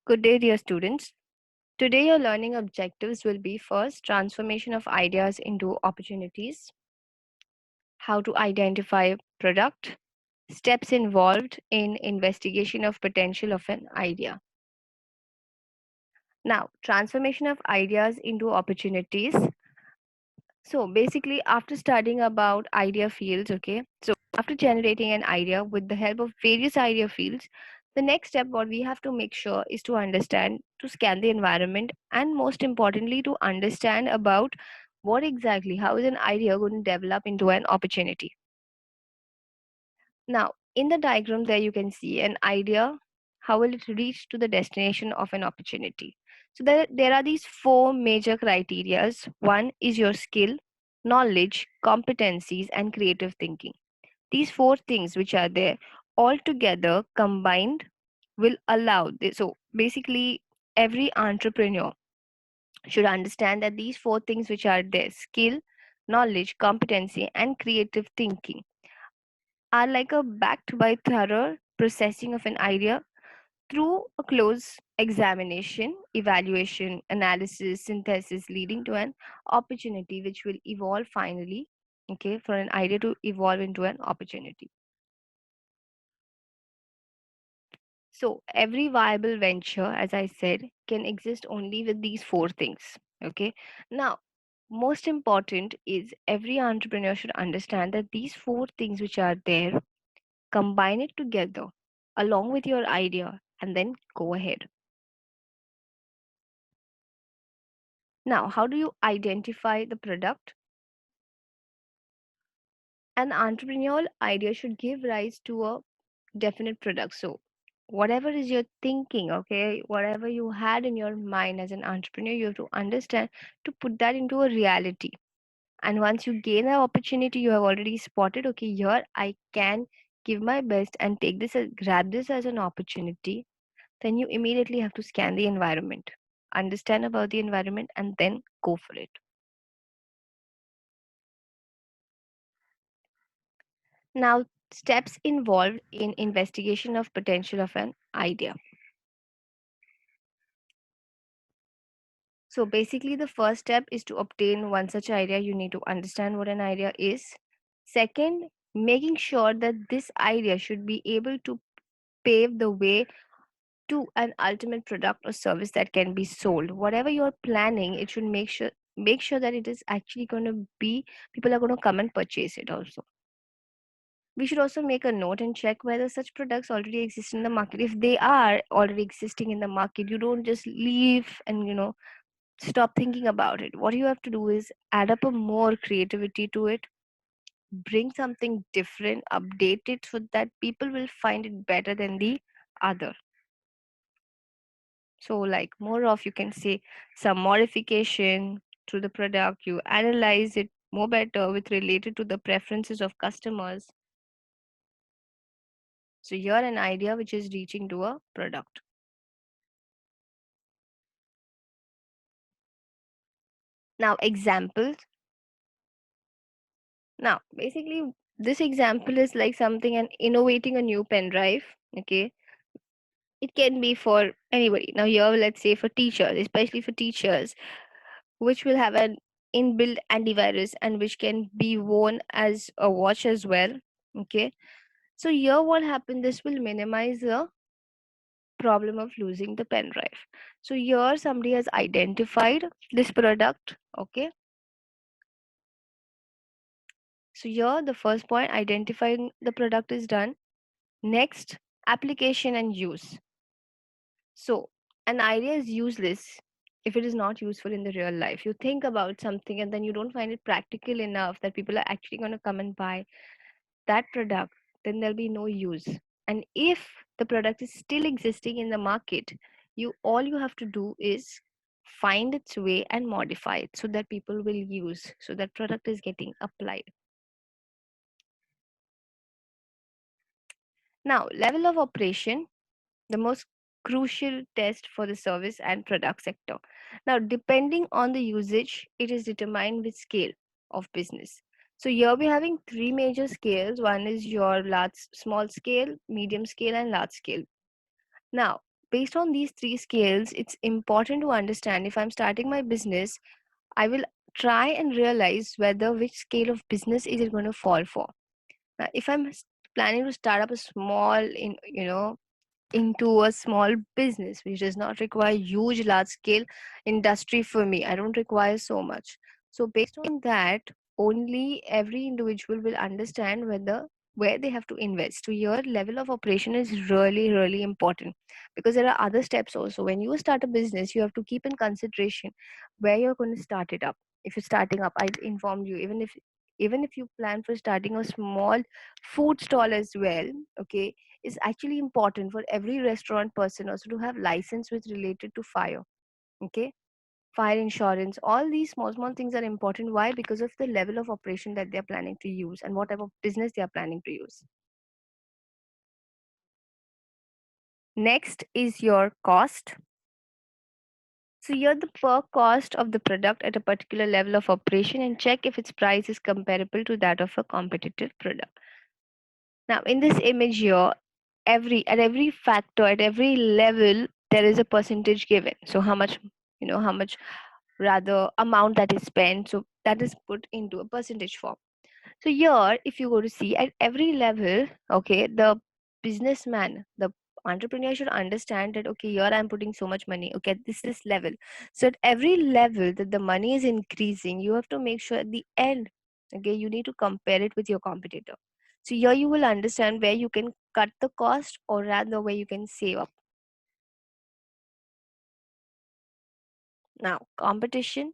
Good day, dear students. Today, your learning objectives will be first, transformation of ideas into opportunities, how to identify product, steps involved in investigation of potential of an idea. Now, transformation of ideas into opportunities. So, basically, after studying about idea fields, after generating an idea with the help of various idea fields, the next step what we have to make sure is to understand, to scan the environment, and most importantly to understand about what exactly, how is an idea going to develop into an opportunity. Now, in the diagram there you can see an idea, how will it reach to the destination of an opportunity. So there are these four major criterias. One is your skill, knowledge, competencies, and creative thinking. These four things which are there all together combined will allow this. So basically, every entrepreneur should understand that these four things which are there, skill, knowledge, competency, and creative thinking, are like a backed by thorough processing of an idea through a close examination, evaluation, analysis, synthesis, leading to an opportunity which will evolve finally, for an idea to evolve into an opportunity. So every viable venture, as I said, can exist only with these four things. Okay. Now, most important is every entrepreneur should understand that these four things which are there, combine it together along with your idea and then go ahead. Now, how do you identify the product? An entrepreneurial idea should give rise to a definite product. So, whatever is your thinking, whatever you had in your mind as an entrepreneur, you have to understand to put that into a reality. And once you gain an opportunity, you have already spotted, okay, here I can give my best and take this, grab this as an opportunity. Then you immediately have to scan the environment, understand about the environment, and then go for it. Now, steps involved in investigation of potential of an idea. So basically, the first step is to obtain one such idea. You need to understand what an idea is. Second, making sure that this idea should be able to pave the way to an ultimate product or service that can be sold. Whatever you're planning, it should make sure that it is actually going to be, people are going to come and purchase it also. We should also make a note and check whether such products already exist in the market. If they are already existing in the market, you don't just leave and stop thinking about it. What you have to do is add up a more creativity to it, bring something different, update it so that people will find it better than the other. So like more of, you can say, some modification to the product, you analyze it more better with related to the preferences of customers. So here an idea which is reaching to a product. Now examples. Now basically this example is like something and innovating a new pen drive. Okay. It can be for anybody. Now here let's say for teachers, especially for teachers, which will have an inbuilt antivirus and which can be worn as a watch as well. Okay. So here what happened, this will minimize the problem of losing the pen drive. So here somebody has identified this product. Okay. So here the first point, identifying the product, is done. Next, application and use. So an idea is useless if it is not useful in the real life. You think about something and then you don't find it practical enough that people are actually going to come and buy that product, then there'll be no use. And if the product is still existing in the market, all you have to do is find its way and modify it so that people will use, so that product is getting applied. Now, level of operation, the most crucial test for the service and product sector. Now, depending on the usage, it is determined with scale of business. So here we're having three major scales. One is your small scale, medium scale, and large scale. Now, based on these three scales, it's important to understand if I'm starting my business, I will try and realize whether which scale of business is it going to fall for. Now, if I'm planning to start up a small, into a small business which does not require huge large scale industry for me, I don't require so much. So based on that, only every individual will understand whether where they have to invest. So your level of operation is really really important, because there are other steps also. When you start a business, you have to keep in consideration where you're going to start it up. If you're starting up, I informed you, even if you plan for starting a small food stall as well, okay, is actually important for every restaurant person also to have license with related to fire. Okay, fire insurance, all these small small things are important. Why? Because of the level of operation that they're planning to use and what type of business they are planning to use. Next is your cost. So you're the per cost of the product at a particular level of operation, and check if its price is comparable to that of a competitive product. Now in this image here, every factor, at every level, there is a percentage given. So how much, how much rather amount that is spent, so that is put into a percentage form. So here if you go to see at every level, okay, the businessman, the entrepreneur should understand that, okay, here I'm putting so much money, okay, at this level. So at every level that the money is increasing, you have to make sure at the end, okay, you need to compare it with your competitor. So here you will understand where you can cut the cost, or rather where you can save up. Now competition.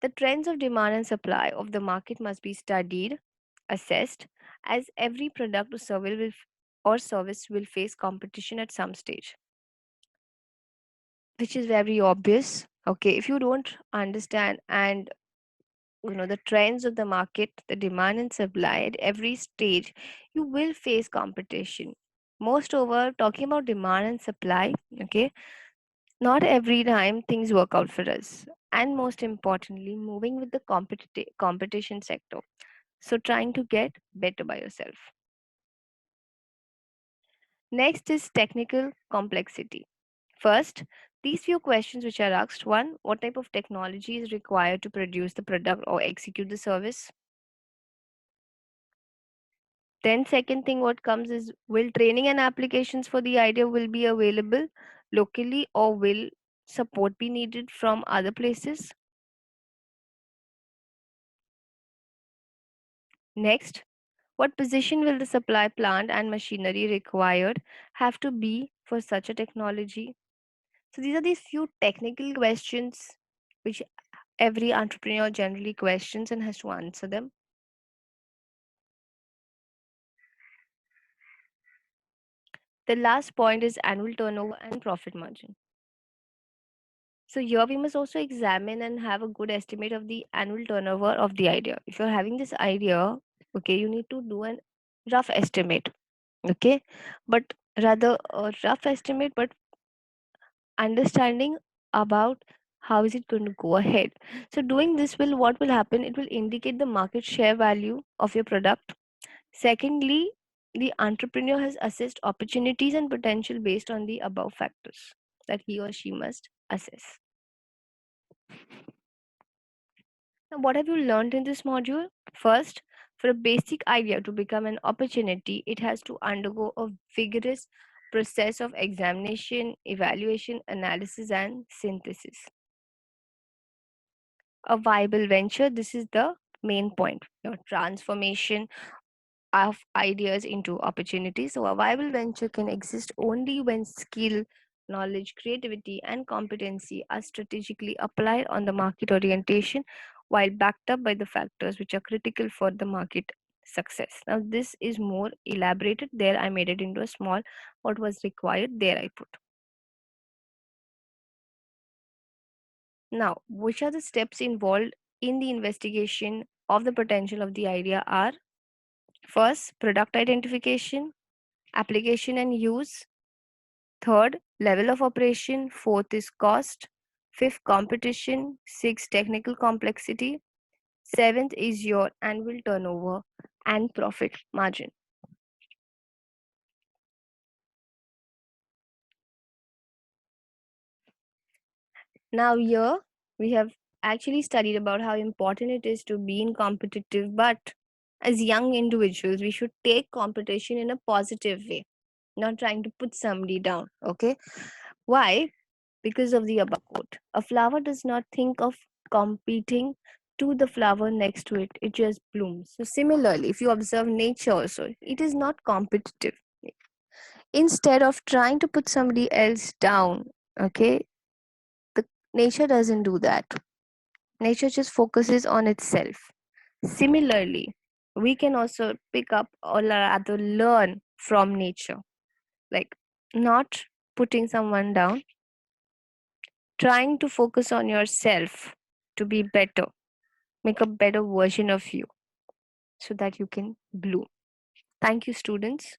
The trends of demand and supply of the market must be studied, assessed, as every product or service will face competition at some stage, which is very obvious. Okay, if you don't understand and the trends of the market, the demand and supply at every stage, you will face competition. Most over talking about demand and supply, okay, not every time things work out for us. And most importantly, moving with the competition sector. So trying to get better by yourself. Next is technical complexity. First, these few questions which are asked. One, what type of technology is required to produce the product or execute the service? Then second thing what comes is, will training and applications for the idea will be available locally, or will support be needed from other places? Next, what position will the supply plant and machinery required have to be for such a technology? So these are these few technical questions which every entrepreneur generally questions and has to answer them. The last point is annual turnover and profit margin. So here we must also examine and have a good estimate of the annual turnover of the idea. If you're having this idea, okay, you need to do an rough estimate. Okay, but rather a rough estimate, but understanding about how is it going to go ahead. So doing this will, what will happen, it will indicate the market share value of your product. Secondly, the entrepreneur has assessed opportunities and potential based on the above factors that he or she must assess. Now, what have you learned in this module? First, for a basic idea to become an opportunity, it has to undergo a vigorous process of examination, evaluation, analysis, and synthesis. A viable venture, this is the main point, transformation of ideas into opportunities. So a viable venture can exist only when skill, knowledge, creativity, and competency are strategically applied on the market orientation, while backed up by the factors which are critical for the market success. Now this is more elaborated there, I made it into a small, what was required there I put. Now, which are the steps involved in the investigation of the potential of the idea are: first, product identification, application and use; third, level of operation; fourth is cost; fifth, competition; sixth, technical complexity; seventh is your annual turnover and profit margin. Now, here we have actually studied about how important it is to be in competitive, but as young individuals, we should take competition in a positive way, not trying to put somebody down. Okay. Why? Because of the above quote. A flower does not think of competing to the flower next to it, it just blooms. So, similarly, if you observe nature also, it is not competitive. Instead of trying to put somebody else down, okay, the nature doesn't do that. Nature just focuses on itself. Similarly, we can also pick up or rather learn from nature, like not putting someone down, trying to focus on yourself to be better, make a better version of you so that you can bloom. Thank you, students.